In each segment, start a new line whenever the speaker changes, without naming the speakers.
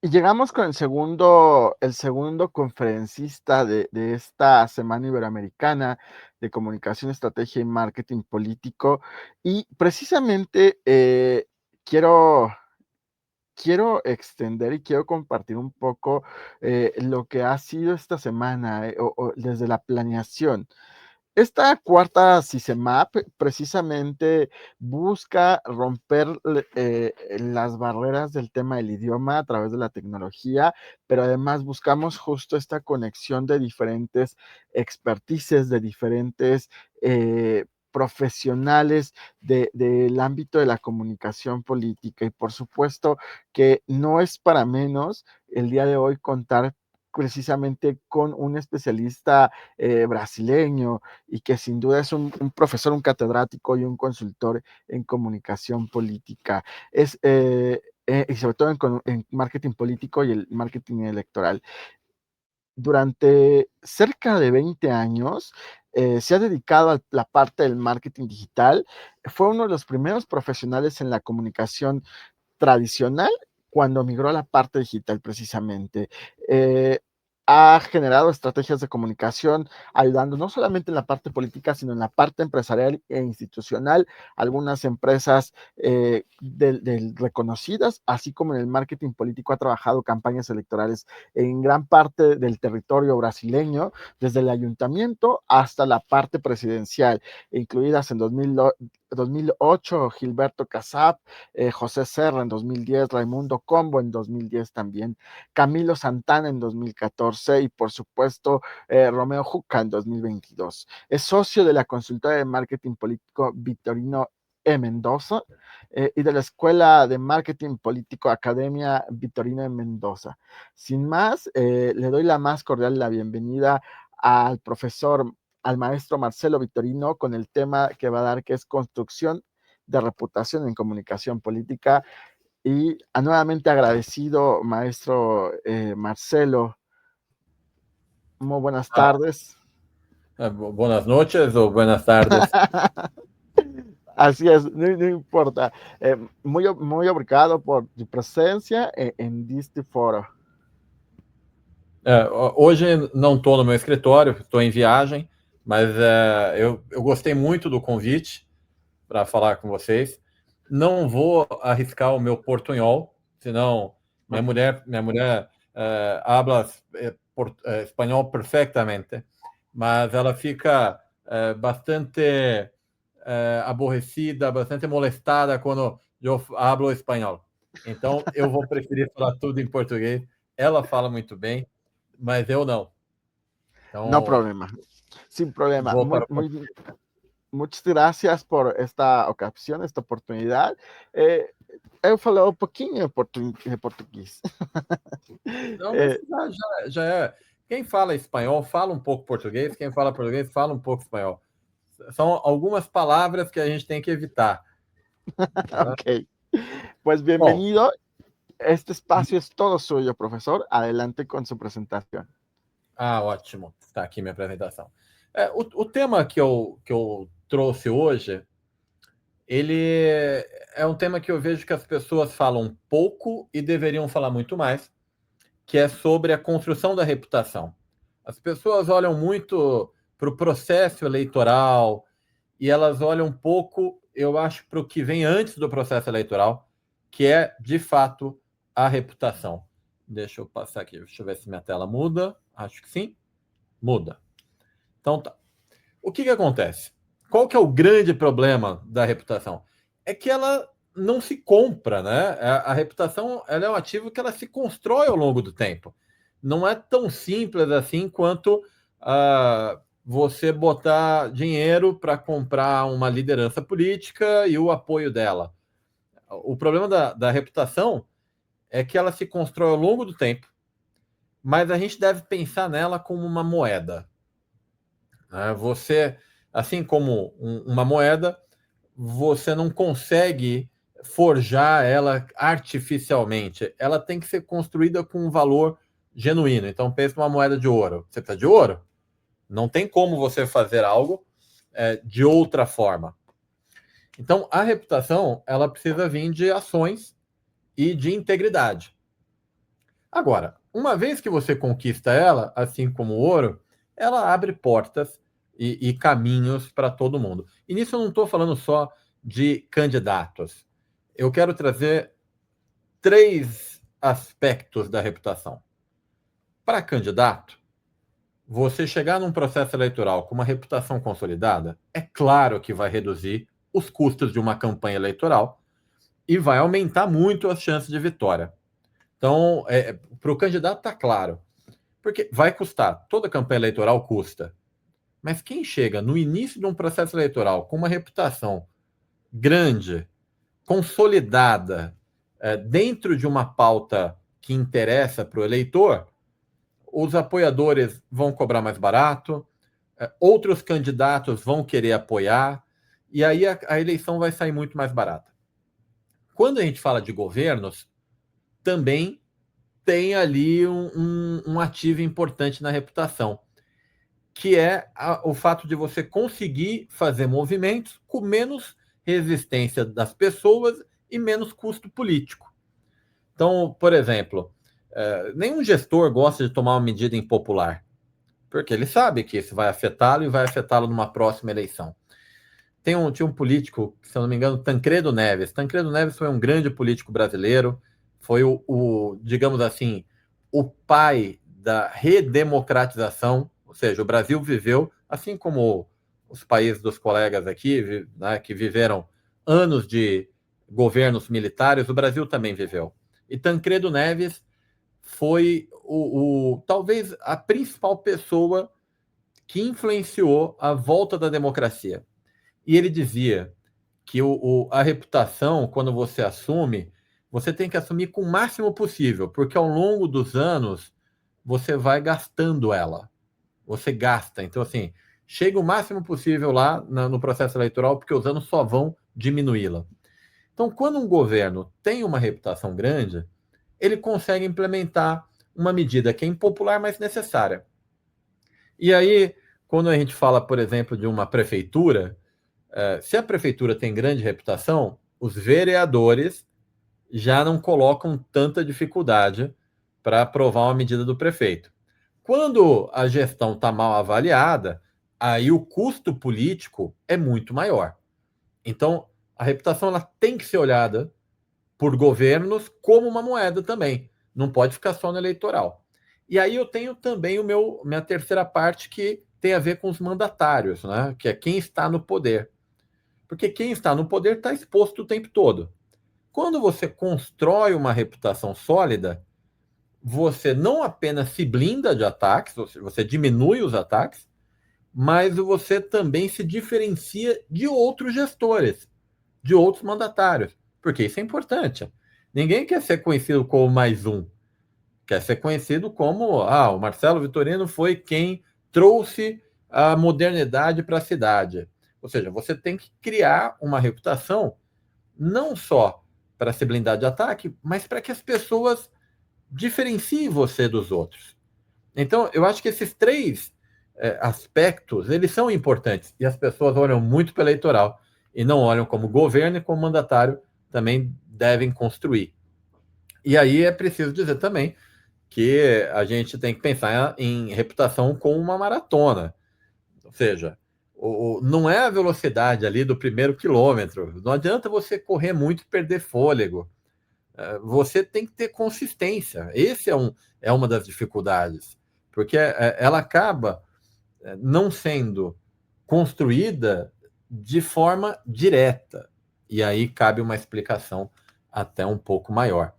Y llegamos con el segundo conferencista de esta Semana Iberoamericana de Comunicación, Estrategia y Marketing Político. Y precisamente quiero, quiero extender y quiero compartir un poco lo que ha sido esta semana o desde la planeación. Esta cuarta CICEMAP precisamente busca romper las barreras del tema del idioma a través de la tecnología, pero además buscamos justo esta conexión de diferentes expertices, de diferentes profesionales del ámbito de la comunicación política. Y por supuesto que no es para menos el día de hoy contar precisamente con un especialista brasileño, y que sin duda es un profesor, un catedrático y un consultor en comunicación política. Y sobre todo en marketing político y el marketing electoral. Durante cerca de 20 años se ha dedicado a la parte del marketing digital. Fue uno de los primeros profesionales en la comunicación tradicional cuando migró a la parte digital precisamente. Eh, ha generado estrategias de comunicación, ayudando no solamente en la parte política, sino en la parte empresarial e institucional, algunas empresas reconocidas, así como en el marketing político ha trabajado campañas electorales en gran parte del territorio brasileño, desde el ayuntamiento hasta la parte presidencial, incluidas en 2008 Gilberto Kassab, José Serra en 2010, Raimundo Combo en 2010 también, Camilo Santana en 2014 y por supuesto Romeo Juca en 2022. Es socio de la consultora de marketing político Victorino E. Mendoza y de la Escuela de Marketing Político Academia Victorino E. Mendoza. Sin más, le doy la más cordial la bienvenida al profesor, al maestro Marcelo Victorino, con el tema que va a dar, que es construcción de reputación en comunicación política. Y nuevamente agradecido, maestro Marcelo. Muy buenas
Ah,
tardes.
buenas noches o buenas tardes.
Así es, no importa. Muy obrigado por tu presencia en este foro.
Hoje não estou no meu escritório, estou em viagem, mas eu gostei muito do convite para falar com vocês. Não vou arriscar o meu portunhol, senão minha mulher habla espanhol perfeitamente, mas ela fica bastante aborrecida, bastante molestada quando eu hablo espanhol. Então, eu vou preferir falar tudo em português. Ela fala muito bem, mas eu não.
No
Então,
problema, sin problema.
vou para o
Muchas gracias por esta ocasión, esta oportunidad. Eh, eu falei um pouquinho de português.
Não, mas já é. Quem fala espanhol fala um pouco português, quem fala português fala um pouco espanhol. São algumas palavras que a gente tem que evitar. Tá?
Ok, pues
Bom,
bienvenido. Este espacio es todo suyo, profesor. Adelante con su presentación.
ótimo. Está aqui minha apresentação. O tema que eu trouxe hoje, ele é um tema que eu vejo que as pessoas falam pouco e deveriam falar muito mais, que é sobre a construção da reputação. As pessoas olham muito para o processo eleitoral e elas olham um pouco, eu acho, para o que vem antes do processo eleitoral, que é, de fato, a reputação. Deixa eu passar aqui, deixa eu ver se minha tela muda. Acho que sim. Muda. Então tá. O que acontece? Qual que é o grande problema da reputação? É que ela não se compra, né? A reputação ela é um ativo que ela se constrói ao longo do tempo. Não é tão simples assim quanto você botar dinheiro para comprar uma liderança política e o apoio dela. O problema da reputação é que ela se constrói ao longo do tempo, mas a gente deve pensar nela como uma moeda. Você, assim como uma moeda, você não consegue forjar ela artificialmente. Ela tem que ser construída com um valor genuíno. Então, pense numa moeda de ouro. Você precisa de ouro? Não tem como você fazer algo de outra forma. Então, a reputação ela precisa vir de ações e de integridade. Agora, uma vez que você conquista ela, assim como o ouro, ela abre portas e caminhos para todo mundo. E nisso eu não estou falando só de candidatos. Eu quero trazer 3 aspectos da reputação. Para candidato, você chegar num processo eleitoral com uma reputação consolidada, é claro que vai reduzir os custos de uma campanha eleitoral e vai aumentar muito as chances de vitória. Então, para o candidato está claro, porque vai custar, toda campanha eleitoral custa, mas quem chega no início de um processo eleitoral com uma reputação grande, consolidada, dentro de uma pauta que interessa para o eleitor, os apoiadores vão cobrar mais barato, outros candidatos vão querer apoiar, e aí a eleição vai sair muito mais barata. Quando a gente fala de governos, também tem ali um ativo importante na reputação, que é o fato de você conseguir fazer movimentos com menos resistência das pessoas e menos custo político. Então, por exemplo, nenhum gestor gosta de tomar uma medida impopular, porque ele sabe que isso vai afetá-lo e vai afetá-lo numa próxima eleição. Tinha um político, se eu não me engano, Tancredo Neves. Tancredo Neves foi um grande político brasileiro, foi digamos assim, o pai da redemocratização, ou seja, o Brasil viveu, assim como os países dos colegas aqui, né, que viveram anos de governos militares, o Brasil também viveu. E Tancredo Neves foi talvez a principal pessoa que influenciou a volta da democracia. E ele dizia que a reputação, quando você assume, você tem que assumir com o máximo possível, porque ao longo dos anos você vai gastando ela. Você gasta. Então, assim, chega o máximo possível lá no processo eleitoral, porque os anos só vão diminuí-la. Então, quando um governo tem uma reputação grande, ele consegue implementar uma medida que é impopular, mas necessária. E aí, quando a gente fala, por exemplo, de uma prefeitura, se a prefeitura tem grande reputação, os vereadores já não colocam tanta dificuldade para aprovar uma medida do prefeito. Quando a gestão está mal avaliada, aí o custo político é muito maior. Então, a reputação ela tem que ser olhada por governos como uma moeda também. Não pode ficar só no eleitoral. E aí eu tenho também minha terceira parte que tem a ver com os mandatários, né? Que é quem está no poder. Porque quem está no poder está exposto o tempo todo. Quando você constrói uma reputação sólida, você não apenas se blinda de ataques, você diminui os ataques, mas você também se diferencia de outros gestores, de outros mandatários, porque isso é importante. Ninguém quer ser conhecido como mais um, quer ser conhecido como o Marcelo Vitorino foi quem trouxe a modernidade para a cidade. Ou seja, você tem que criar uma reputação não só para se blindar de ataque, mas para que as pessoas diferenciem você dos outros. Então, eu acho que esses 3 aspectos, eles são importantes, e as pessoas olham muito para o eleitoral, e não olham como governo e como mandatário também devem construir. E aí é preciso dizer também que a gente tem que pensar em reputação como uma maratona. Ou seja, não é a velocidade ali do primeiro quilômetro. Não adianta você correr muito e perder fôlego. Você tem que ter consistência. Esse é uma das dificuldades. Porque ela acaba não sendo construída de forma direta. E aí cabe uma explicação até um pouco maior.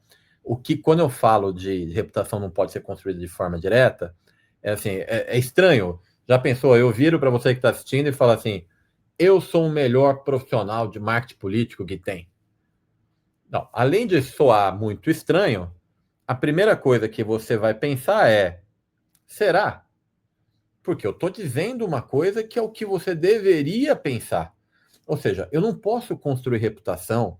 Quando eu falo de reputação não pode ser construída de forma direta, é assim, é estranho. Já pensou, eu viro para você que está assistindo e falo assim, eu sou o melhor profissional de marketing político que tem. Não, além de soar muito estranho, a primeira coisa que você vai pensar é, será? Porque eu estou dizendo uma coisa que é o que você deveria pensar. Ou seja, eu não posso construir reputação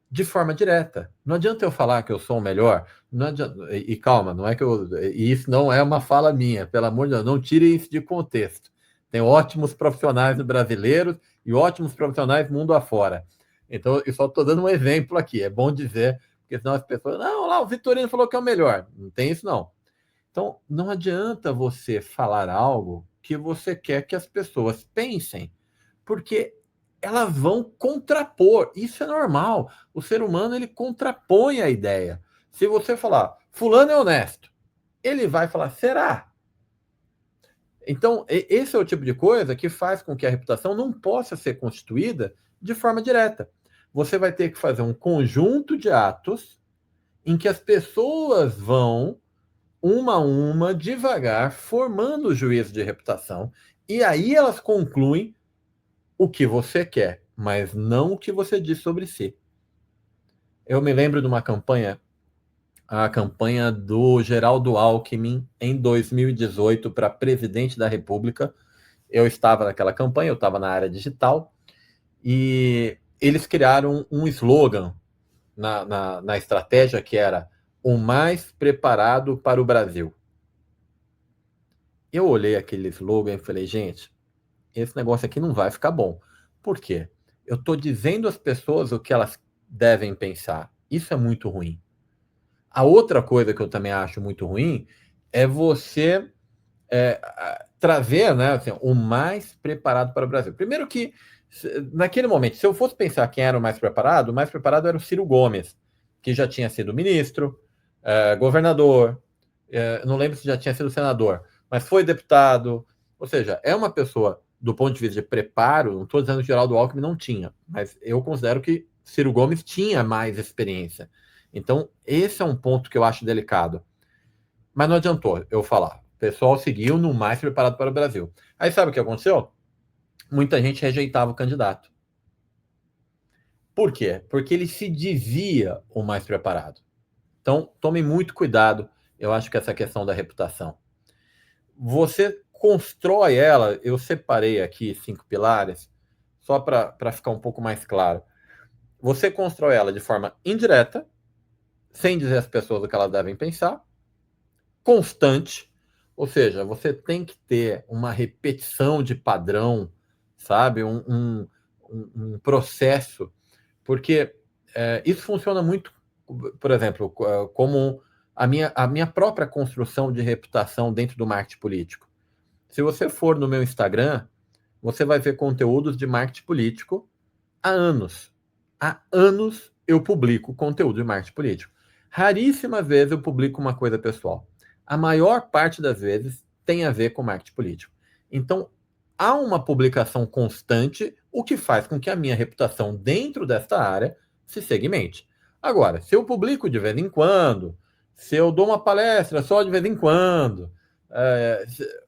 de forma direta. Não adianta eu falar que eu sou o melhor. Não adianta, e calma, não é que isso não é uma fala minha, pelo amor de Deus, não tire isso de contexto. Tem ótimos profissionais brasileiros e ótimos profissionais mundo afora. Então, eu só estou dando um exemplo aqui. É bom dizer porque senão as pessoas, não, lá o Vitorino falou que é o melhor. Não tem isso, não. Então, não adianta você falar algo que você quer que as pessoas pensem, porque elas vão contrapor. Isso é normal. O ser humano, ele contrapõe a ideia. Se você falar, fulano é honesto, ele vai falar, será? Então, esse é o tipo de coisa que faz com que a reputação não possa ser constituída de forma direta. Você vai ter que fazer um conjunto de atos em que as pessoas vão, uma a uma, devagar, formando o juízo de reputação, e aí elas concluem o que você quer, mas não o que você diz sobre si. Eu me lembro de uma campanha, a campanha do Geraldo Alckmin, em 2018, para presidente da República. Eu estava naquela campanha, eu estava na área digital, e eles criaram um slogan na estratégia que era o mais preparado para o Brasil. Eu olhei aquele slogan e falei, gente, esse negócio aqui não vai ficar bom. Por quê? Eu estou dizendo às pessoas o que elas devem pensar. Isso é muito ruim. A outra coisa que eu também acho muito ruim é você trazer, né, assim, o mais preparado para o Brasil. Primeiro que, naquele momento, se eu fosse pensar quem era o mais preparado era o Ciro Gomes, que já tinha sido ministro, governador, não lembro se já tinha sido senador, mas foi deputado, ou seja, é uma pessoa, do ponto de vista de preparo, não estou dizendo que Geraldo Alckmin não tinha, mas eu considero que Ciro Gomes tinha mais experiência. Então, esse é um ponto que eu acho delicado. Mas não adiantou eu falar. O pessoal seguiu no mais preparado para o Brasil. Aí sabe o que aconteceu? Muita gente rejeitava o candidato. Por quê? Porque ele se dizia o mais preparado. Então, tome muito cuidado, eu acho que essa questão da reputação. Você constrói ela, eu separei aqui 5 pilares, só para ficar um pouco mais claro. Você constrói ela de forma indireta, sem dizer às pessoas o que elas devem pensar, constante, ou seja, você tem que ter uma repetição de padrão, sabe? Um processo, porque isso funciona muito, por exemplo, como a minha própria construção de reputação dentro do marketing político. Se você for no meu Instagram, você vai ver conteúdos de marketing político há anos. Há anos eu publico conteúdo de marketing político. Raríssimas vezes eu publico uma coisa pessoal. A maior parte das vezes tem a ver com marketing político. Então, há uma publicação constante, o que faz com que a minha reputação dentro desta área se segmente. Agora, se eu publico de vez em quando, se eu dou uma palestra só de vez em quando,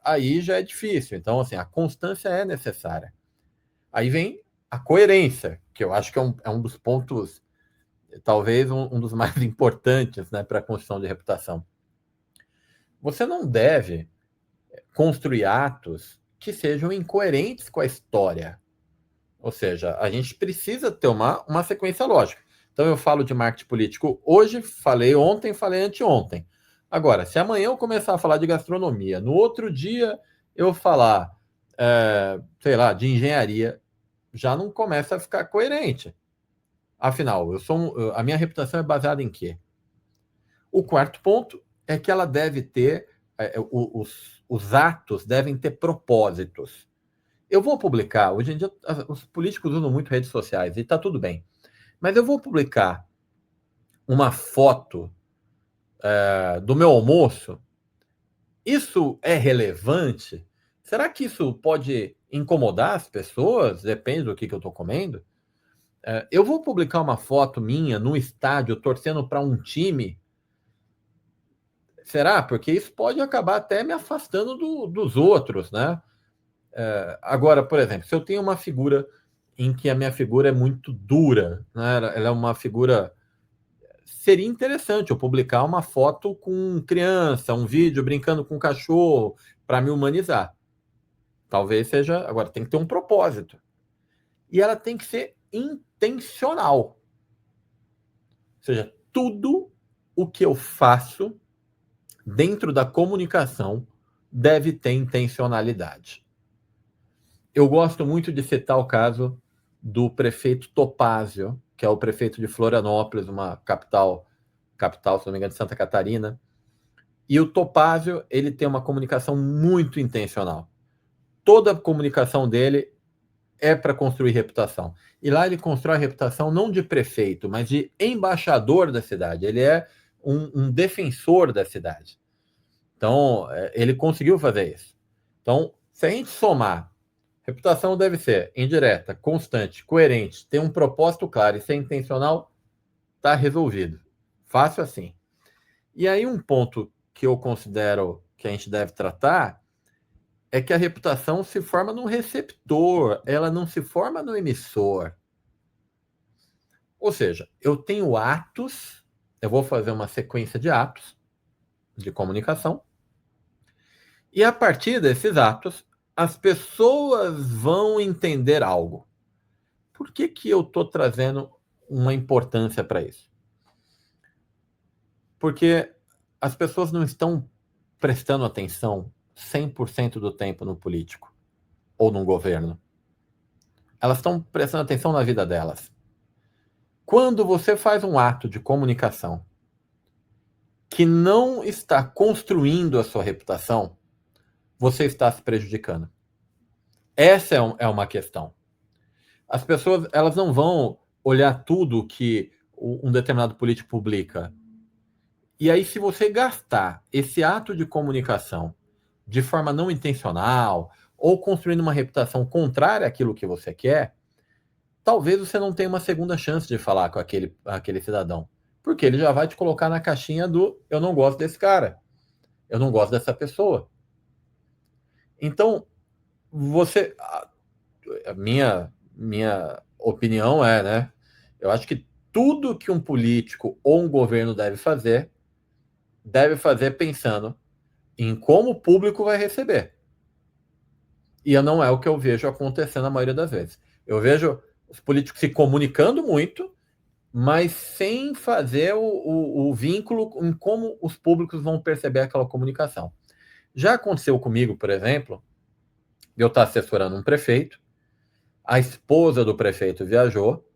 aí já é difícil. Então, assim, a constância é necessária. Aí vem a coerência, que eu acho que é um dos pontos, talvez um dos mais importantes, né, para a construção de reputação. Você não deve construir atos que sejam incoerentes com a história. Ou seja, a gente precisa ter uma sequência lógica. Então, eu falo de marketing político hoje, falei ontem, falei anteontem. Agora, se amanhã eu começar a falar de gastronomia, no outro dia eu falar, sei lá, de engenharia, já não começa a ficar coerente. Afinal, a minha reputação é baseada em quê? O quarto ponto é que ela deve ter, os atos devem ter propósitos. Eu vou publicar, hoje em dia os políticos usam muito redes sociais e está tudo bem, mas eu vou publicar uma foto do meu almoço, isso é relevante? Será que isso pode incomodar as pessoas? Depende do que eu estou comendo. Eu vou publicar uma foto minha no estádio torcendo para um time. Será? Porque isso pode acabar até me afastando dos outros, né? Agora, por exemplo, se eu tenho uma figura em que a minha figura é muito dura, né? Ela é uma figura. Seria interessante eu publicar uma foto com criança, um vídeo brincando com cachorro, para me humanizar. Talvez seja. Agora, tem que ter um propósito. E ela tem que ser intencional. Ou seja, tudo o que eu faço dentro da comunicação deve ter intencionalidade. Eu gosto muito de citar o caso do prefeito Topázio, que é o prefeito de Florianópolis, uma capital capital, se não me engano, de Santa Catarina. E o Topázio, ele tem uma comunicação muito intencional. Toda a comunicação dele é para construir reputação. E lá ele constrói a reputação não de prefeito, mas de embaixador da cidade. Ele é um defensor da cidade. Então, ele conseguiu fazer isso. Então, se a gente somar, reputação deve ser indireta, constante, coerente, ter um propósito claro e ser intencional, está resolvido. Fácil assim. E aí um ponto que eu considero que a gente deve tratar é que a reputação se forma no receptor, ela não se forma no emissor. Ou seja, eu tenho atos, eu vou fazer uma sequência de atos de comunicação, e a partir desses atos, as pessoas vão entender algo. Por que eu estou trazendo uma importância para isso? Porque as pessoas não estão prestando atenção 100% do tempo no político ou no governo. Elas estão prestando atenção na vida delas. Quando você faz um ato de comunicação que não está construindo a sua reputação, você está se prejudicando. Essa é uma questão. As pessoas, elas não vão olhar tudo que um determinado político publica. E aí, se você gastar esse ato de comunicação de forma não intencional ou construindo uma reputação contrária àquilo que você quer, talvez você não tenha uma segunda chance de falar com aquele cidadão. Porque ele já vai te colocar na caixinha do eu não gosto desse cara. Eu não gosto dessa pessoa. Então, a minha opinião é, né? Eu acho que tudo que um político ou um governo deve fazer pensando em como o público vai receber. E não é o que eu vejo acontecendo na maioria das vezes. Eu vejo os políticos se comunicando muito, mas sem fazer o vínculo em como os públicos vão perceber aquela comunicação. Já aconteceu comigo, por exemplo, eu estar assessorando um prefeito, a esposa do prefeito viajou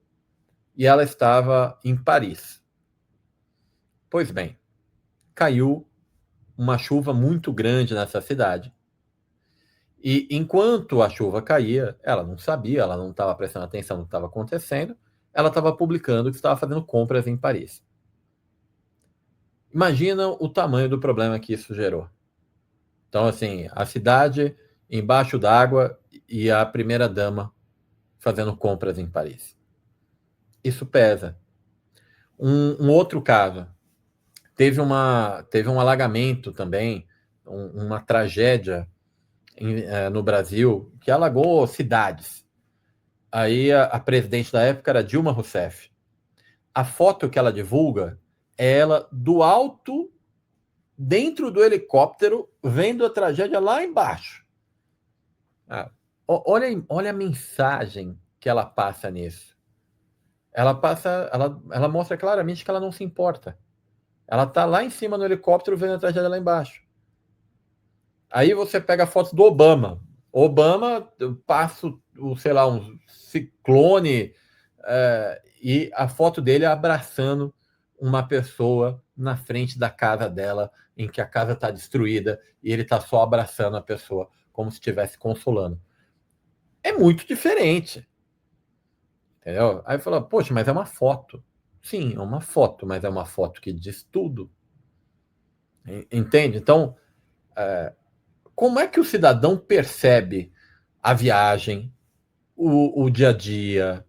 e ela estava em Paris. Pois bem, caiu uma chuva muito grande nessa cidade. E enquanto a chuva caía, ela não sabia, ela não estava prestando atenção no que estava acontecendo, ela estava publicando que estava fazendo compras em Paris. Imagina o tamanho do problema que isso gerou. Então, assim, a cidade embaixo d'água e a primeira-dama fazendo compras em Paris. Isso pesa. Um outro caso, teve um alagamento também, uma tragédia no Brasil, que alagou cidades. Aí a presidente da época era Dilma Rousseff. A foto que ela divulga é ela do alto, dentro do helicóptero, vendo a tragédia lá embaixo. Olha a mensagem que ela passa nisso. Ela mostra claramente que ela não se importa. Ela está lá em cima no helicóptero vendo a tragédia lá embaixo. Aí você pega a foto do Obama. Obama passa, sei lá, um ciclone e a foto dele abraçando uma pessoa na frente da casa dela, em que a casa está destruída e ele está só abraçando a pessoa, como se estivesse consolando. É muito diferente. Entendeu? Aí fala, poxa, mas é uma foto. Sim, é uma foto, mas é uma foto que diz tudo. Entende? Então, como é que o cidadão percebe a viagem, o dia a dia?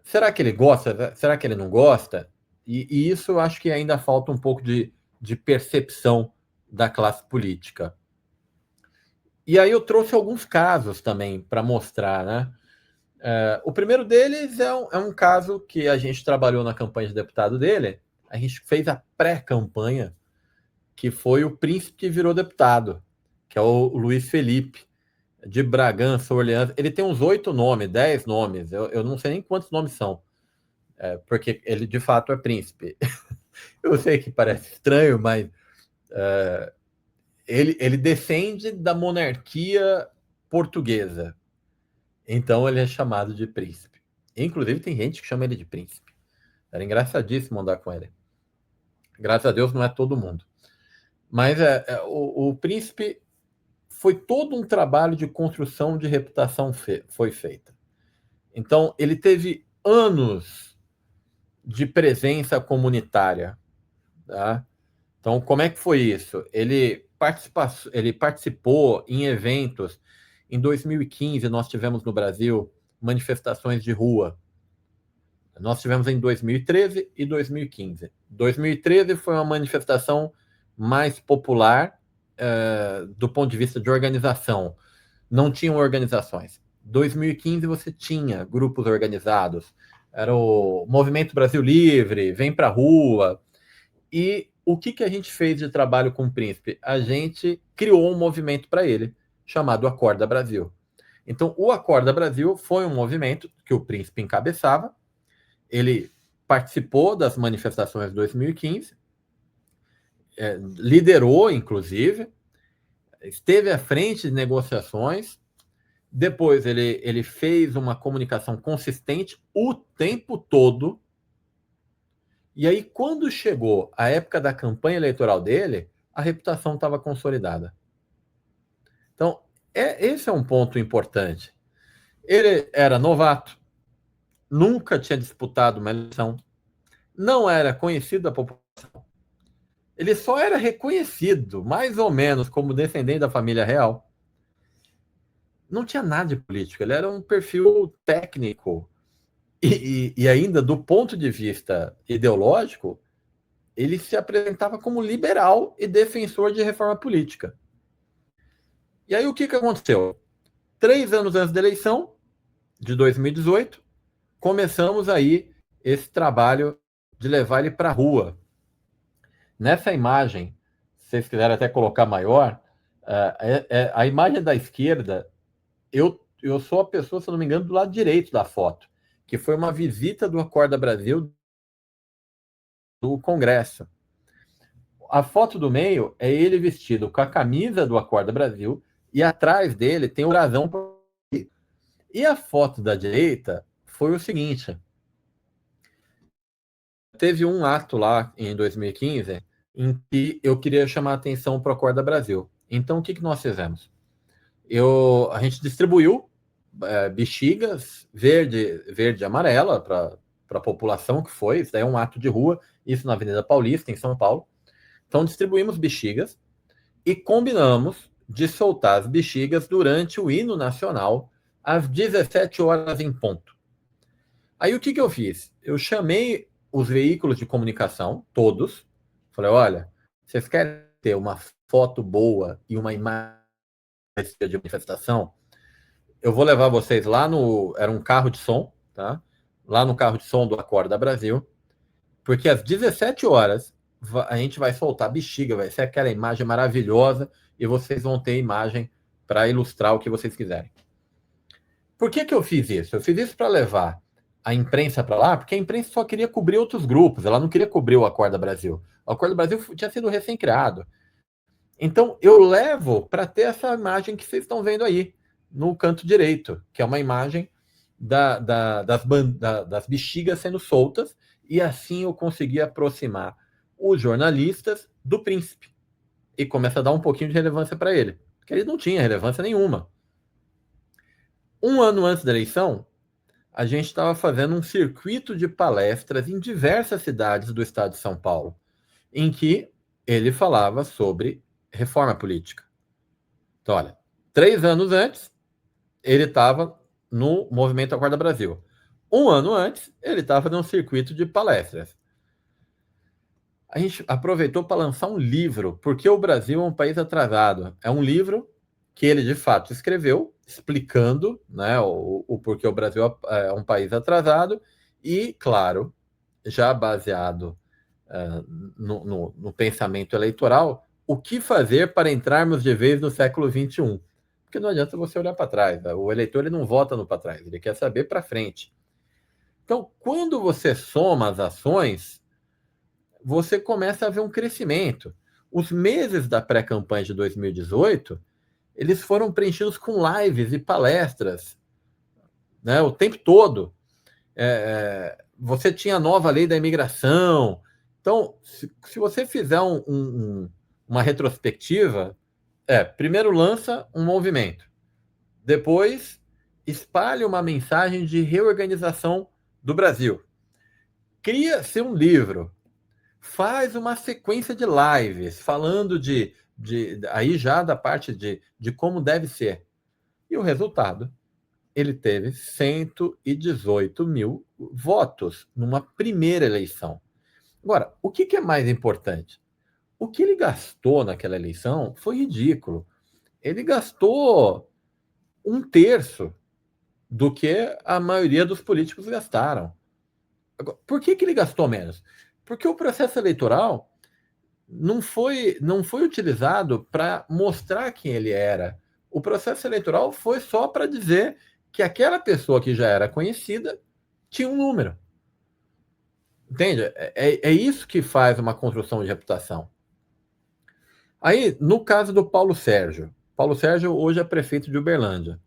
Será que ele gosta? Será que ele não gosta? E isso eu acho que ainda falta um pouco de percepção da classe política. E aí eu trouxe alguns casos também para mostrar, né? O primeiro deles é um caso que a gente trabalhou na campanha de deputado dele. A gente fez a pré-campanha, que foi o príncipe que virou deputado, que é o Luiz Felipe, de Bragança, Orleans. Ele tem uns 8 nomes, 10 nomes. Eu não sei nem quantos nomes são, porque ele de fato é príncipe. Eu sei que parece estranho, mas ele descende da monarquia portuguesa. Então ele é chamado de príncipe. Inclusive tem gente que chama ele de príncipe. Era engraçadíssimo andar com ele. Graças a Deus não é todo mundo. Mas o Príncipe foi todo um trabalho de construção de reputação foi feita. Então, ele teve anos de presença comunitária. Tá? Então, como é que foi isso? Ele participou em eventos. Em 2015, nós tivemos no Brasil manifestações de rua. Nós tivemos em 2013 e 2015. 2013 foi uma manifestação mais popular do ponto de vista de organização. Não tinham organizações. 2015 você tinha grupos organizados. Era o Movimento Brasil Livre, Vem Pra Rua. E o que a gente fez de trabalho com o Príncipe? A gente criou um movimento para ele, chamado Acorda Brasil. Então, o Acorda Brasil foi um movimento que o Príncipe encabeçava. Ele participou das manifestações de 2015, liderou, inclusive, esteve à frente de negociações. Depois, ele fez uma comunicação consistente o tempo todo. E aí, quando chegou a época da campanha eleitoral dele, a reputação estava consolidada. Então, esse é um ponto importante. Ele era novato, nunca tinha disputado uma eleição, não era conhecido da população. Ele só era reconhecido, mais ou menos, como descendente da família real. Não tinha nada de político, ele era um perfil técnico. E ainda, do ponto de vista ideológico, ele se apresentava como liberal e defensor de reforma política. E aí o que aconteceu? 3 anos antes da eleição, de 2018, começamos aí esse trabalho de levar ele para a rua. Nessa imagem, se vocês quiserem até colocar maior, a imagem da esquerda, eu sou a pessoa, se não me engano, do lado direito da foto, que foi uma visita do Acorda Brasil do Congresso. A foto do meio é ele vestido com a camisa do Acorda Brasil e atrás dele tem o brasão. E a foto da direita foi o seguinte: teve um ato lá em 2015 em que eu queria chamar a atenção para o Acorda Brasil. Então, o que nós fizemos? A gente distribuiu bexigas verde e amarela para a população que foi. Isso daí é um ato de rua, isso na Avenida Paulista, em São Paulo. Então, distribuímos bexigas e combinamos de soltar as bexigas durante o hino nacional, às 17 horas em ponto. Aí, o que eu fiz? Eu chamei os veículos de comunicação, todos. Falei, olha, vocês querem ter uma foto boa e uma imagem de manifestação? Eu vou levar vocês lá era um carro de som, tá? Lá no carro de som do Acorda Brasil, porque às 17 horas a gente vai soltar bexiga, vai ser aquela imagem maravilhosa e vocês vão ter imagem para ilustrar o que vocês quiserem. Por que eu fiz isso? Eu fiz isso para levar a imprensa para lá, porque a imprensa só queria cobrir outros grupos, ela não queria cobrir o Acorda Brasil. O Acorda Brasil tinha sido recém-criado. Então, eu levo para ter essa imagem que vocês estão vendo aí, no canto direito, que é uma imagem das bexigas sendo soltas, e assim eu consegui aproximar os jornalistas do Príncipe. E começa a dar um pouquinho de relevância para ele, porque ele não tinha relevância nenhuma. Um ano antes da eleição, a gente estava fazendo um circuito de palestras em diversas cidades do estado de São Paulo, em que ele falava sobre reforma política. Então, olha, 3 anos antes, ele estava no Movimento Acorda Brasil. 1 ano antes, ele estava num circuito de palestras. A gente aproveitou para lançar um livro, porque o Brasil é um país atrasado. É um livro que ele, de fato, escreveu, explicando, né, o porquê o Brasil é um país atrasado e, claro, já baseado no pensamento eleitoral, o que fazer para entrarmos de vez no século XXI. Porque não adianta você olhar para trás. Né? O eleitor ele não vota no para trás, ele quer saber para frente. Então, quando você soma as ações, você começa a ver um crescimento. Os meses da pré-campanha de 2018, eles foram preenchidos com lives e palestras, né, o tempo todo. Você tinha a nova lei da imigração, Então, se você fizer uma retrospectiva, primeiro lança um movimento, depois espalha uma mensagem de reorganização do Brasil, cria-se um livro, faz uma sequência de lives falando aí já da parte de como deve ser. E o resultado, ele teve 118 mil votos numa primeira eleição. Agora, o que é mais importante? O que ele gastou naquela eleição foi ridículo. Ele gastou 1/3 do que a maioria dos políticos gastaram. Agora, por que ele gastou menos? Porque o processo eleitoral não foi utilizado para mostrar quem ele era. O processo eleitoral foi só para dizer que aquela pessoa que já era conhecida tinha um número. Entende? É isso que faz uma construção de reputação. Aí, no caso do Paulo Sérgio hoje é prefeito de Uberlândia.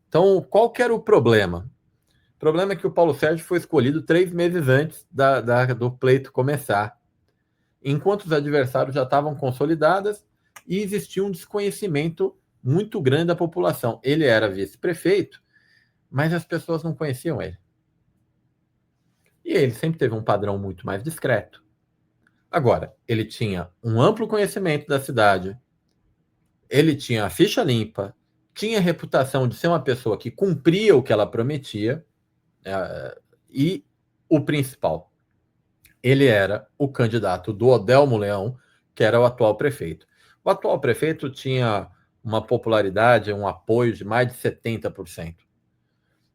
Então, qual que era o problema? O problema é que o Paulo Sérgio foi escolhido 3 meses antes do pleito começar, enquanto os adversários já estavam consolidados e existia um desconhecimento muito grande da população. Ele era vice-prefeito, mas as pessoas não conheciam ele. E ele sempre teve um padrão muito mais discreto. Agora, ele tinha um amplo conhecimento da cidade, ele tinha a ficha limpa, tinha a reputação de ser uma pessoa que cumpria o que ela prometia, e o principal, ele era o candidato do Odelmo Leão, que era o atual prefeito. O atual prefeito tinha uma popularidade, um apoio de mais de 70%.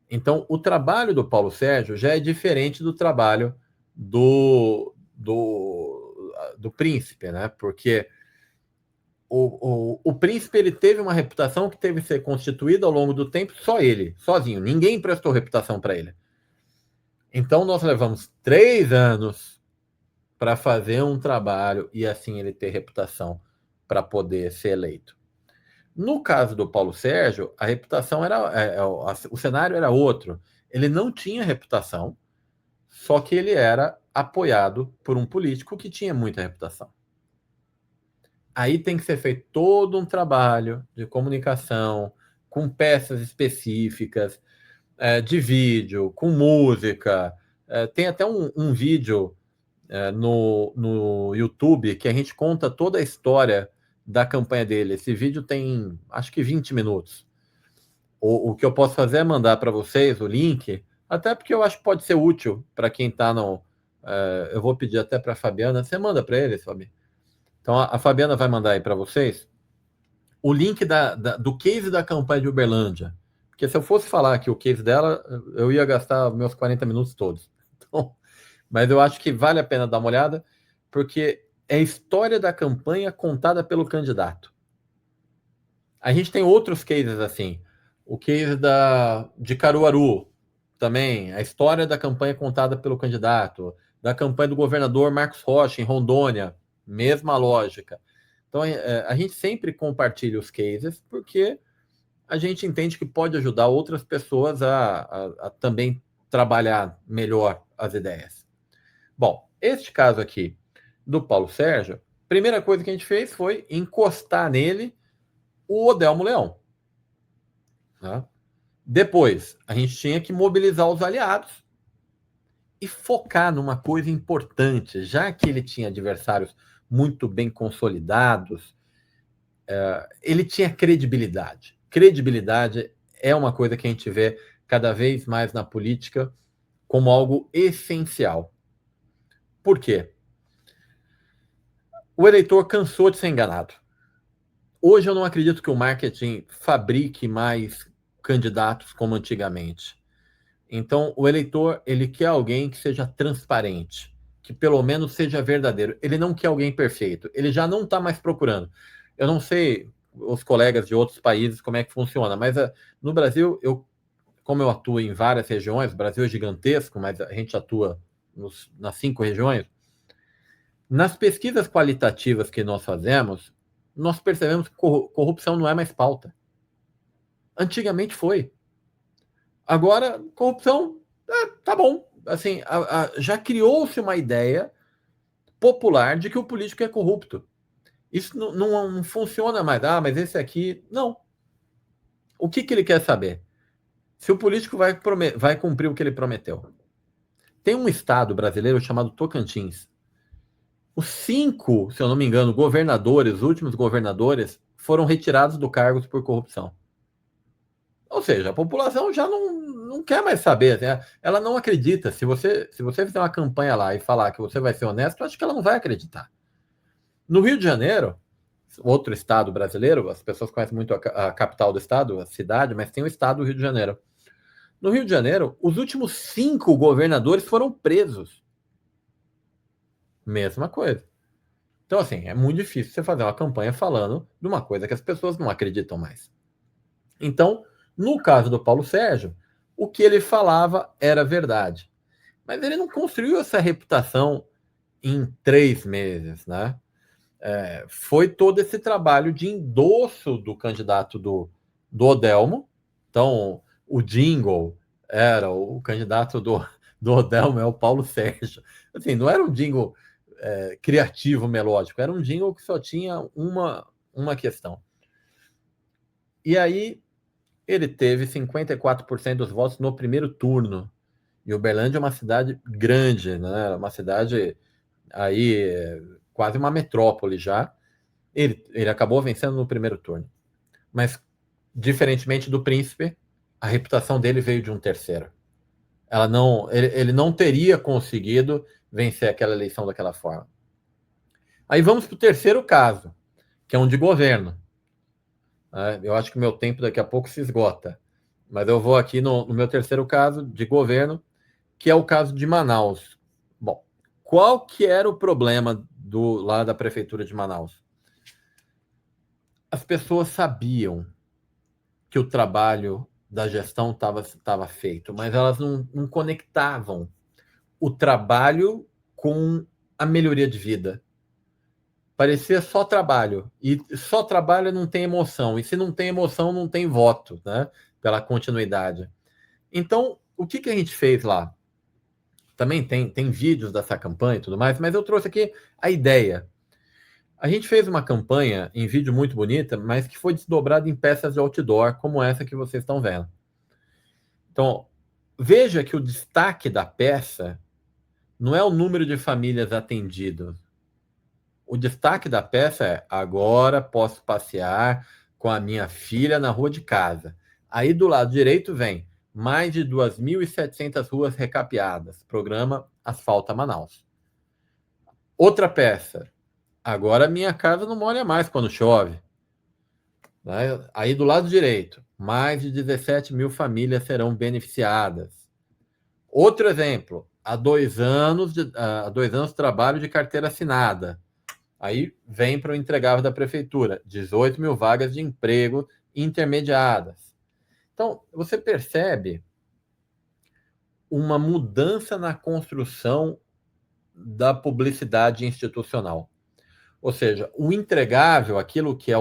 Então, o trabalho do Paulo Sérgio já é diferente do trabalho do príncipe, né? Porque o príncipe ele teve uma reputação que teve que ser constituída ao longo do tempo, só ele, sozinho. Ninguém prestou reputação para ele. Então, nós levamos 3 anos para fazer um trabalho e assim ele ter reputação para poder ser eleito. No caso do Paulo Sérgio, a reputação o cenário era outro. Ele não tinha reputação, só que ele era apoiado por um político que tinha muita reputação. Aí tem que ser feito todo um trabalho de comunicação, com peças específicas, de vídeo, com música. Tem até um vídeo no YouTube que a gente conta toda a história da campanha dele. Esse vídeo tem, acho que 20 minutos. O que eu posso fazer é mandar para vocês o link, até porque eu acho que pode ser útil para quem está no... eu vou pedir até para a Fabiana. Você manda para eles, Fabi? Então, a Fabiana vai mandar aí para vocês o link do case da campanha de Uberlândia. Porque se eu fosse falar aqui o case dela, eu ia gastar meus 40 minutos todos. Então, mas eu acho que vale a pena dar uma olhada, porque é a história da campanha contada pelo candidato. A gente tem outros cases assim. O case de Caruaru, também. A história da campanha contada pelo candidato. Da campanha do governador Marcos Rocha, em Rondônia. Mesma lógica. Então, a gente sempre compartilha os cases, porque a gente entende que pode ajudar outras pessoas a também trabalhar melhor as ideias. Bom, este caso aqui do Paulo Sérgio, primeira coisa que a gente fez foi encostar nele o Odelmo Leão. Né? Depois, a gente tinha que mobilizar os aliados e focar numa coisa importante, já que ele tinha adversários muito bem consolidados, ele tinha credibilidade. Credibilidade é uma coisa que a gente vê cada vez mais na política como algo essencial. Por quê? O eleitor cansou de ser enganado. Hoje eu não acredito que o marketing fabrique mais candidatos como antigamente. Então, o eleitor, ele quer alguém que seja transparente, que pelo menos seja verdadeiro. Ele não quer alguém perfeito. Ele já não está mais procurando. Eu não sei os colegas de outros países como é que funciona, mas no Brasil, como eu atuo em várias regiões, o Brasil é gigantesco, mas a gente atua nas 5 regiões. Nas pesquisas qualitativas que nós fazemos, nós percebemos que corrupção não é mais pauta. Antigamente foi. Agora, corrupção, tá bom. Assim, já criou-se uma ideia popular de que o político é corrupto. Isso não funciona mais. Mas esse aqui... Não. O que ele quer saber? Se o político vai cumprir o que ele prometeu. Tem um estado brasileiro chamado Tocantins. Os 5, se eu não me engano, governadores, os últimos governadores, foram retirados do cargo por corrupção. Ou seja, a população já não quer mais saber. Né? Ela não acredita. Se você fizer uma campanha lá e falar que você vai ser honesto, eu acho que ela não vai acreditar. No Rio de Janeiro, outro estado brasileiro, as pessoas conhecem muito a capital do estado, a cidade, mas tem o estado do Rio de Janeiro. No Rio de Janeiro, os últimos 5 governadores foram presos. Mesma coisa. Então, assim, é muito difícil você fazer uma campanha falando de uma coisa que as pessoas não acreditam mais. Então, no caso do Paulo Sérgio, o que ele falava era verdade. Mas ele não construiu essa reputação em 3 meses, né? Foi todo esse trabalho de endosso do candidato do Odelmo. Então, o jingle era o candidato do Odelmo, é o Paulo Sérgio. Assim, não era um jingle criativo, melódico, era um jingle que só tinha uma questão. E aí, ele teve 54% dos votos no primeiro turno. E Uberlândia é uma cidade grande, né? Uma cidade aí, quase uma metrópole já. Ele acabou vencendo no primeiro turno. Mas, diferentemente do Príncipe, a reputação dele veio de um terceiro. Ele não teria conseguido vencer aquela eleição daquela forma. Aí vamos para o terceiro caso, que é um de governo. Eu acho que o meu tempo daqui a pouco se esgota. Mas eu vou aqui no meu terceiro caso de governo, que é o caso de Manaus. Bom, qual que era o problema lá da prefeitura de Manaus? As pessoas sabiam que o trabalho da gestão estava feito, mas elas não conectavam o trabalho com a melhoria de vida. Parecia só trabalho. E só trabalho não tem emoção. E se não tem emoção, não tem voto, né? Pela continuidade. Então, o que a gente fez lá? Também tem vídeos dessa campanha e tudo mais, mas eu trouxe aqui a ideia. A gente fez uma campanha em vídeo muito bonita, mas que foi desdobrada em peças de outdoor, como essa que vocês estão vendo. Então, veja que o destaque da peça não é o número de famílias atendidas. O destaque da peça é: agora posso passear com a minha filha na rua de casa. Aí do lado direito vem mais de 2.700 ruas recapeadas. Programa Asfalta Manaus. Outra peça: agora minha casa não molha mais quando chove. Aí do lado direito, mais de 17 mil famílias serão beneficiadas. Outro exemplo: há 2 anos de trabalho de carteira assinada. Aí vem para o entregável da prefeitura, 18 mil vagas de emprego intermediadas. Então, você percebe uma mudança na construção da publicidade institucional. Ou seja, o entregável, aquilo que é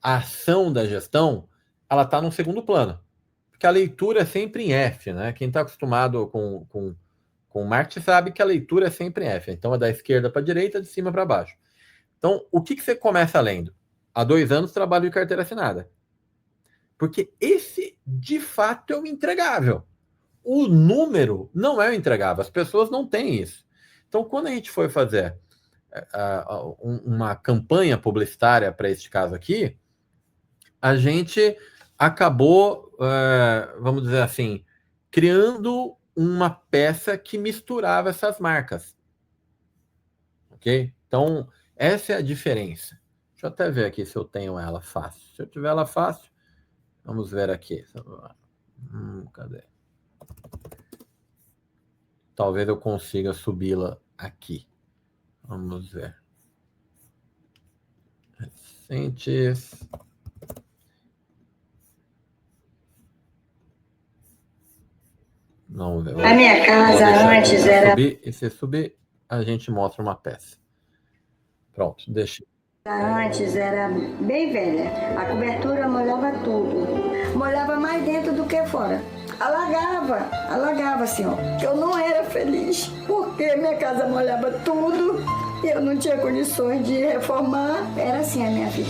a ação da gestão, ela está no segundo plano. Porque a leitura é sempre em F, né? Quem está acostumado com Marx sabe que a leitura é sempre em F. Então, é da esquerda para a direita, de cima para baixo. Então, o que você começa lendo? Há 2 anos, trabalho de carteira assinada. Porque esse, de fato, é o entregável. O número não é o entregável. As pessoas não têm isso. Então, quando a gente foi fazer uma campanha publicitária para este caso aqui, a gente acabou, vamos dizer assim, criando uma peça que misturava essas marcas. Ok? Então, essa é a diferença. Deixa eu até ver aqui se eu tenho ela fácil. Se eu tiver ela fácil, vamos ver aqui. Cadê? Talvez eu consiga subi-la aqui. Vamos ver. Recentes. Vamos ver.
A minha casa antes era...
E se subir, a gente mostra uma peça. Pronto, deixa.
Antes era bem velha. A cobertura molhava tudo. Molhava mais dentro do que fora. Alagava assim, ó. Eu não era feliz, porque minha casa molhava tudo. Eu não tinha condições de reformar, era assim a minha vida.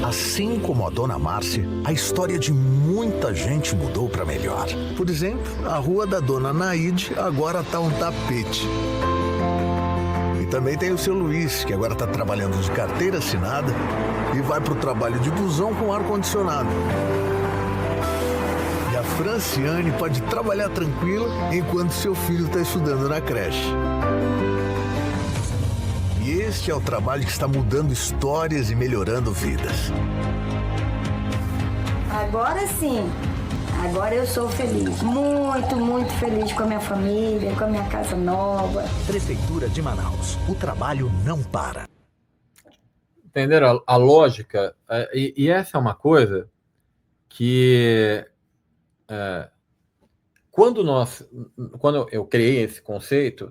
Assim como a dona Márcia, a história de muita gente mudou para melhor. Por exemplo, a rua da dona Naide agora tá um tapete. E também tem o seu Luiz, que agora tá trabalhando de carteira assinada e vai pro trabalho de busão com ar-condicionado. E a Franciane pode trabalhar tranquila enquanto seu filho está estudando na creche. E este é o trabalho que está mudando histórias e melhorando vidas.
Agora sim, agora eu sou feliz. Muito, muito feliz com a minha família, com a minha casa nova.
Prefeitura de Manaus. O trabalho não para.
Entenderam a lógica? E essa é uma coisa que... Quando eu criei esse conceito,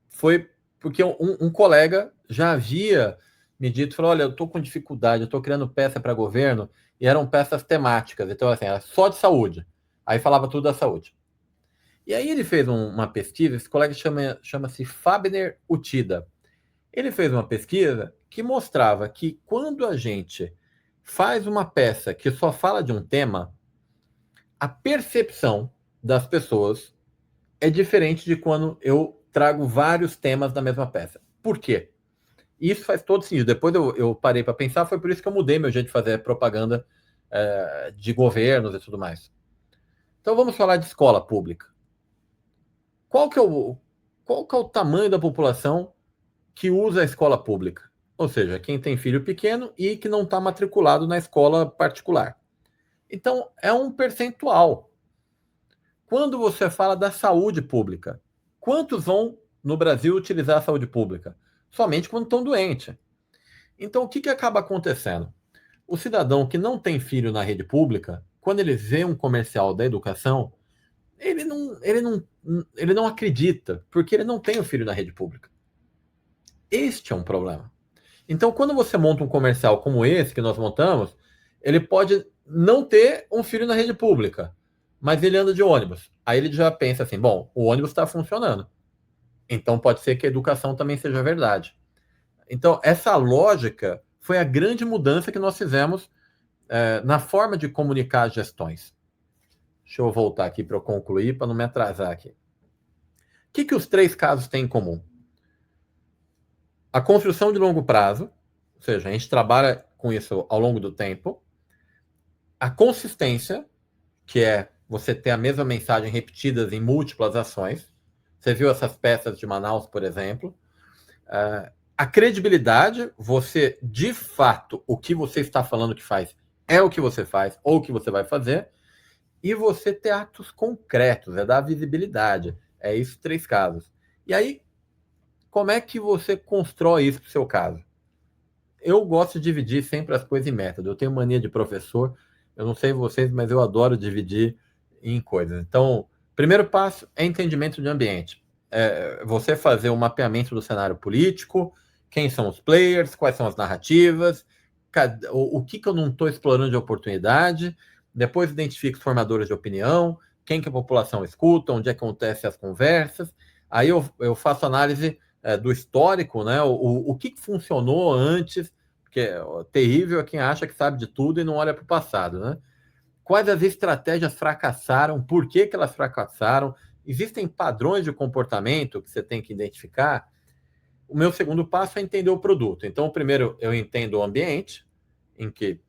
foi porque um colega já havia me dito, falou, olha, eu estou com dificuldade, eu estou criando peça para governo, e eram peças temáticas, então assim, era só de saúde. Aí falava tudo da saúde. E aí ele fez uma pesquisa, esse colega chama-se Fabner Utida. Ele fez uma pesquisa que mostrava que quando a gente faz uma peça que só fala de um tema, a percepção das pessoas é diferente de quando eu trago vários temas da mesma peça. Por quê? Isso faz todo sentido. Depois eu parei para pensar, foi por isso que eu mudei meu jeito de fazer propaganda de governos e tudo mais. Então vamos falar de escola pública. Qual que é o tamanho da população que usa a escola pública? Ou seja, quem tem filho pequeno e que não está matriculado na escola particular. Então, é um percentual. Quando você fala da saúde pública, quantos vão no Brasil utilizar a saúde pública? Somente quando estão doentes. Então, o que acaba acontecendo? O cidadão que não tem filho na rede pública, quando ele vê um comercial da educação, ele não acredita, porque ele não tem o filho na rede pública. Este é um problema. Então, quando você monta um comercial como esse que nós montamos, ele pode não ter um filho na rede pública, mas ele anda de ônibus. Aí ele já pensa assim, bom, o ônibus está funcionando. Então pode ser que a educação também seja verdade. Então essa lógica foi a grande mudança que nós fizemos na forma de comunicar as gestões. Deixa eu voltar aqui para eu concluir, para não me atrasar aqui. O que os 3 casos têm em comum? A construção de longo prazo, ou seja, a gente trabalha com isso ao longo do tempo. A consistência, que é você ter a mesma mensagem repetidas em múltiplas ações. Você viu essas peças de Manaus, por exemplo. A credibilidade, você, de fato, o que você está falando que faz é o que você faz ou o que você vai fazer. E você ter atos concretos, é dar visibilidade. É isso, 3 casos. E aí, como é que você constrói isso para o seu caso? Eu gosto de dividir sempre as coisas em método. Eu tenho mania de professor. Eu não sei vocês, mas eu adoro dividir em coisas. Então, primeiro passo é entendimento de ambiente. Você fazer um mapeamento do cenário político, quem são os players, quais são as narrativas, o que eu não estou explorando de oportunidade. Depois identifica os formadores de opinião, quem que a população escuta, onde é que acontecem as conversas. Aí eu faço análise do histórico, né? O que funcionou antes, porque terrível é quem acha que sabe de tudo e não olha para o passado, né? Quais as estratégias fracassaram, por que elas fracassaram, existem padrões de comportamento que você tem que identificar. O meu segundo passo é entender o produto. Então, primeiro eu entendo o ambiente, em que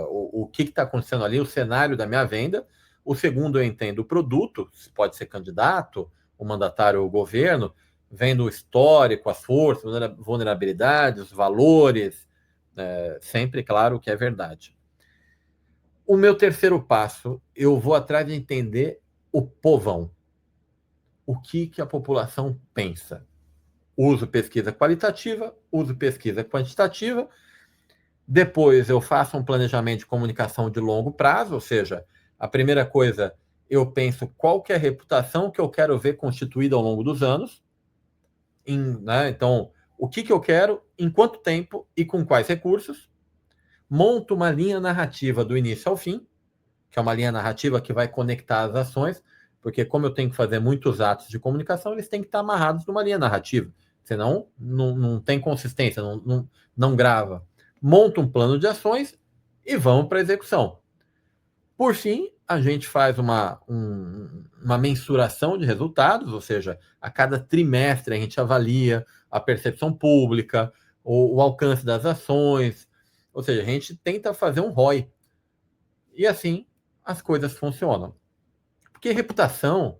o que está acontecendo ali, o cenário da minha venda. O segundo eu entendo o produto, pode ser candidato, o mandatário ou o governo, vendo o histórico, as forças, vulnerabilidades, os valores, sempre claro que é verdade. O meu terceiro passo, eu vou atrás de entender o povão. O que a população pensa. Uso pesquisa qualitativa, uso pesquisa quantitativa. Depois eu faço um planejamento de comunicação de longo prazo, ou seja, a primeira coisa, eu penso qual que é a reputação que eu quero ver constituída ao longo dos anos. Né? Então, o que eu quero, em quanto tempo e com quais recursos. Monto uma linha narrativa do início ao fim, que é uma linha narrativa que vai conectar as ações, porque como eu tenho que fazer muitos atos de comunicação, eles têm que estar amarrados numa linha narrativa. senão não tem consistência, não grava. Monta um plano de ações e vamos para a execução. Por fim, a gente faz uma mensuração de resultados, ou seja, a cada trimestre a gente avalia a percepção pública, o alcance das ações, ou seja, a gente tenta fazer um ROI. E assim as coisas funcionam. Porque reputação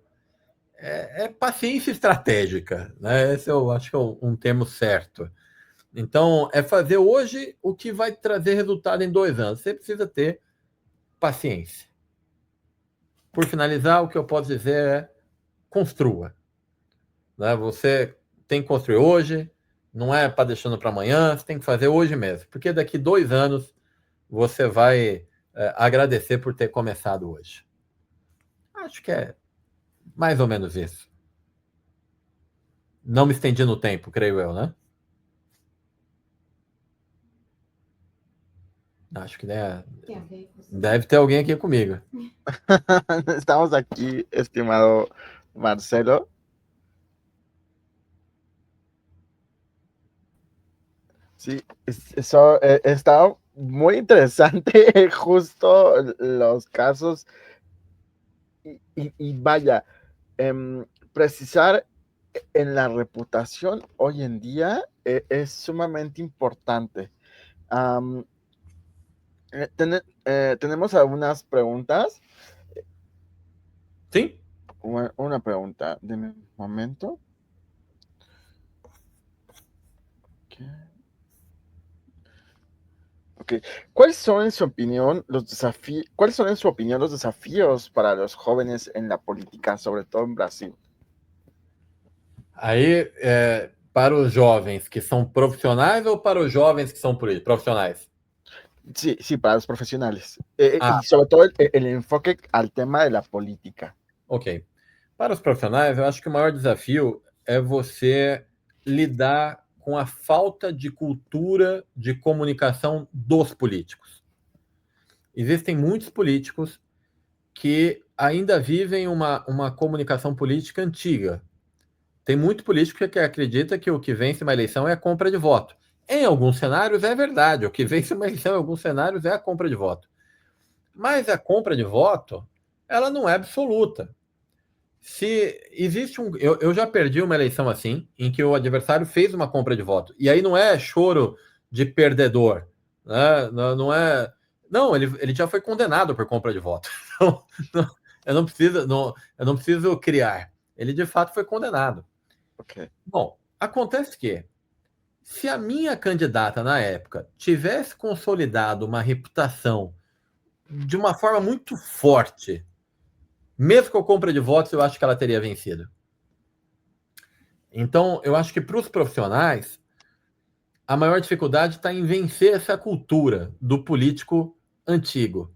é paciência estratégica, né? Esse eu acho que é um termo certo. Então, é fazer hoje o que vai trazer resultado em 2 anos. Você precisa ter paciência. Por finalizar, o que eu posso dizer é construa. Né? Você tem que construir hoje, não é para deixando para amanhã, você tem que fazer hoje mesmo. Porque daqui 2 anos você vai agradecer por ter começado hoje. Acho que é mais ou menos isso. Não me estendi no tempo, creio eu, né? Acho que deve ter alguém aqui comigo.
Estamos aqui, estimado Marcelo. Sí, eso está muy interesante, justo los casos. Y vaya, precisar en la reputación hoy en día es sumamente importante. Tenemos algunas preguntas.
Sí.
Una pregunta, deme un momento. Okay. ¿Cuáles son en su opinión los desafíos para los jóvenes en la política, sobre todo en Brasil?
Aí, para os jovens que são profissionais ou para os jovens que são profissionais?
Sí, para los profesionales. Y sobre todo el enfoque al tema de la política.
Ok. Para os profissionais, eu acho que o maior desafio é você lidar com a falta de cultura de comunicação dos políticos. Existem muitos políticos que ainda vivem uma comunicação política antiga. Tem muito político que acredita que o que vence uma eleição é a compra de voto. Em alguns cenários é verdade, o que vence uma eleição em alguns cenários é a compra de voto. Mas a compra de voto, ela não é absoluta. Se existe eu já perdi uma eleição assim, em que o adversário fez uma compra de voto. E aí não é choro de perdedor, né? Não é. Não, ele já foi condenado por compra de voto. Eu não preciso criar. Ele de fato foi condenado.
Okay.
Bom, acontece que se a minha candidata na época tivesse consolidado uma reputação de uma forma muito forte, mesmo com a compra de votos, eu acho que ela teria vencido. Então, eu acho que para os profissionais, a maior dificuldade está em vencer essa cultura do político antigo.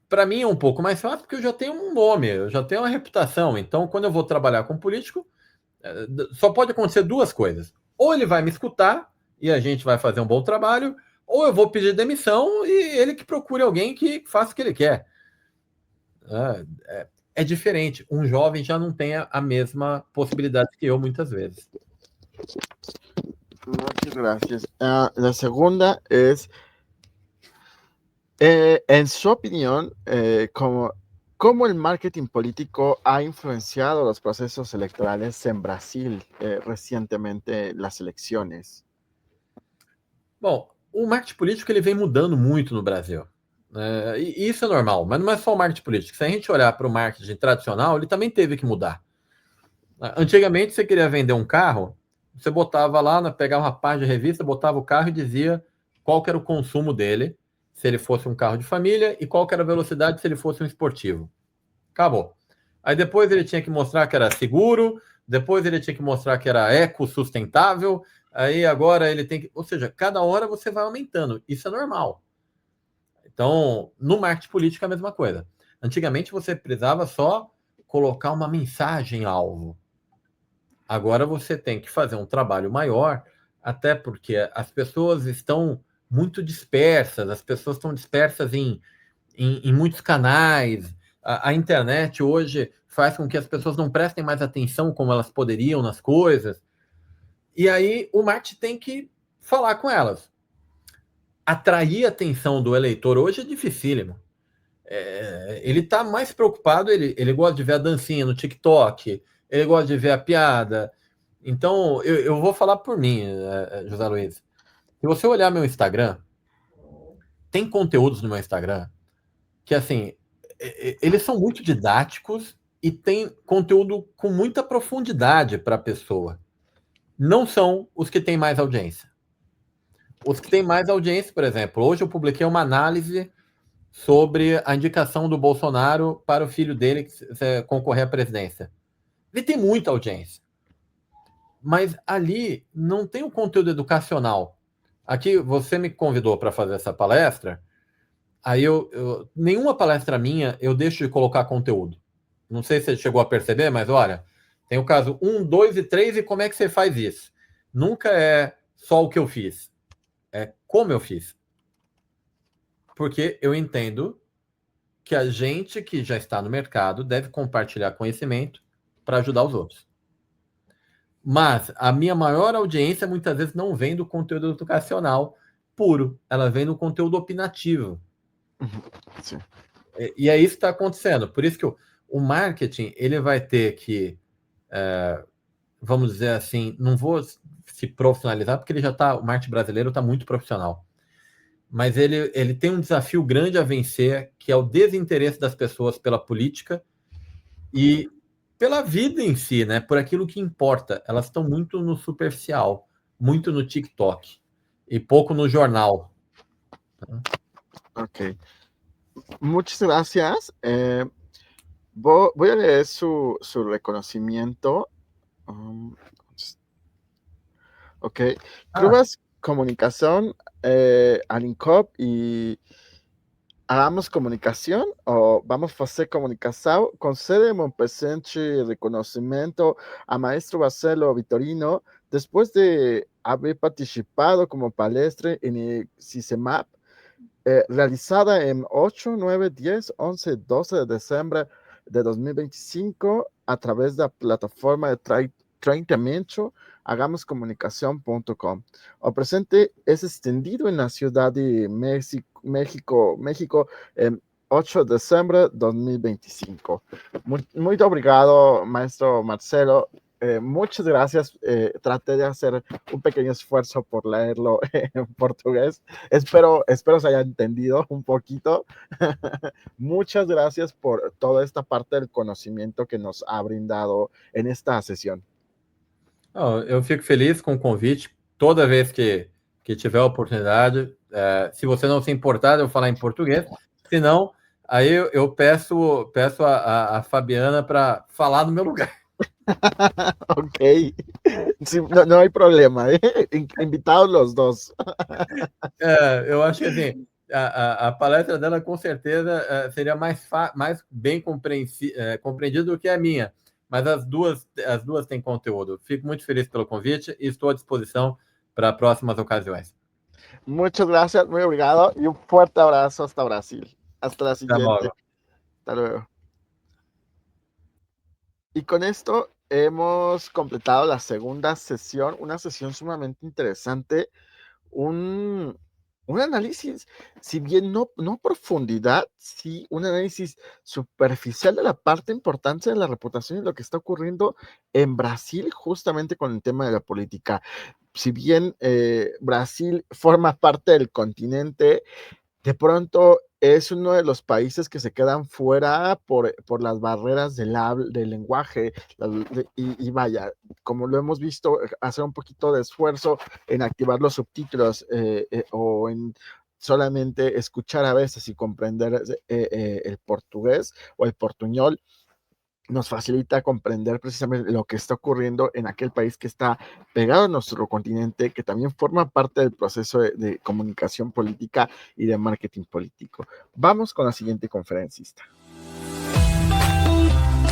Para mim é um pouco mais fácil, porque eu já tenho um nome, eu já tenho uma reputação. Então, quando eu vou trabalhar com político, só pode acontecer 2 coisas. Ou ele vai me escutar e a gente vai fazer um bom trabalho, ou eu vou pedir demissão e ele que procure alguém que faça o que ele quer. É diferente. Um jovem já não tem a mesma possibilidade que eu, muitas vezes.
Muchas gracias. La segunda es, en su opinión, ¿cómo el marketing político ha influenciado los procesos electorales en Brasil recientemente, las elecciones?
Bom, o marketing político ele vem mudando muito no Brasil. E isso é normal, mas não é só o marketing político. Se a gente olhar para o marketing tradicional, ele também teve que mudar. Antigamente, você queria vender um carro, você botava lá, pegava uma página de revista, botava o carro e dizia qual que era o consumo dele, se ele fosse um carro de família, e qual que era a velocidade se ele fosse um esportivo. Acabou. Aí depois ele tinha que mostrar que era seguro, depois ele tinha que mostrar que era ecossustentável, aí agora ele tem que... Ou seja, cada hora você vai aumentando. Isso é normal. Então, no marketing político é a mesma coisa. Antigamente você precisava só colocar uma mensagem-alvo. Agora você tem que fazer um trabalho maior, até porque as pessoas estão muito dispersas, as pessoas estão dispersas em muitos canais. A internet hoje faz com que as pessoas não prestem mais atenção como elas poderiam nas coisas. E aí o marketing tem que falar com elas. Atrair a atenção do eleitor hoje é dificílimo. Ele está mais preocupado, ele gosta de ver a dancinha no TikTok, ele gosta de ver a piada. Então, eu vou falar por mim, José Luiz. Se você olhar meu Instagram, tem conteúdos no meu Instagram que, assim, eles são muito didáticos e tem conteúdo com muita profundidade para a pessoa. Não são os que têm mais audiência. Os que têm mais audiência, por exemplo, hoje eu publiquei uma análise sobre a indicação do Bolsonaro para o filho dele concorrer à presidência. Ele tem muita audiência. Mas ali não tem um conteúdo educacional. Aqui você me convidou para fazer essa palestra, aí nenhuma palestra minha eu deixo de colocar conteúdo. Não sei se você chegou a perceber, mas olha, tem o caso 1, 2 e 3 e como é que você faz isso? Nunca é só o que eu fiz, é como eu fiz. Porque eu entendo que a gente que já está no mercado deve compartilhar conhecimento para ajudar os outros. Mas a minha maior audiência muitas vezes não vem do conteúdo educacional puro, ela vem do conteúdo opinativo.
Sim.
E é isso que está acontecendo. Por isso que o marketing ele vai ter que, vamos dizer assim, não vou se profissionalizar, porque o marketing brasileiro está muito profissional. Mas ele tem um desafio grande a vencer, que é o desinteresse das pessoas pela política e pela vida em si, né? Por aquilo que importa. Elas estão muito no superficial, muito no TikTok e pouco no jornal.
Ok. Muchas gracias. Voy a leer su reconocimiento. Ok. Clubes Comunicación, Alincop y Hagamos Comunicação, ou vamos fazer comunicação, concede-me um presente reconhecimento a Maestro Marcelo Vitorino, depois de haber participado como palestra em CICEMAP, realizada em 8, 9, 10, 11, 12 de dezembro de 2025, a través da plataforma de treinamento hagamoscomunicación.com. O presente es extendido en la Ciudad de México, en 8 de diciembre de 2025. Muy obrigado, maestro Marcelo. Muchas gracias. Traté de hacer un pequeño esfuerzo por leerlo en portugués. Espero se haya entendido un poquito. Muchas gracias por toda esta parte del conocimiento que nos ha brindado en esta sesión.
Eu fico feliz com o convite. Toda vez que tiver a oportunidade, se você não se importar, eu falar em português. Se não, aí eu peço a Fabiana para falar no meu lugar.
Ok. Sí, no hay problema. Invitados los dos.
Eu acho que assim, a palestra dela com certeza seria mais bem compreendida do que a minha. Mas as duas têm conteúdo. Fico muito feliz pelo convite e estou à disposição para próximas ocasiões.
Muchas gracias, muy obrigado y un fuerte abrazo hasta Brasil. Hasta la siguiente. Hasta luego. Y con esto hemos completado la segunda sesión, una sesión sumamente interesante, un análisis, si bien no profundidad, sí un análisis superficial de la parte importante de la reputación y lo que está ocurriendo en Brasil justamente con el tema de la política. Si bien Brasil forma parte del continente, de pronto es uno de los países que se quedan fuera por las barreras del lenguaje, y vaya, como lo hemos visto, hacer un poquito de esfuerzo en activar los subtítulos o en solamente escuchar a veces y comprender el portugués o el portuñol, nos facilita comprender precisamente lo que está ocurriendo en aquel país que está pegado a nuestro continente, que también forma parte del proceso de comunicación política y de marketing político. Vamos con la siguiente conferencista.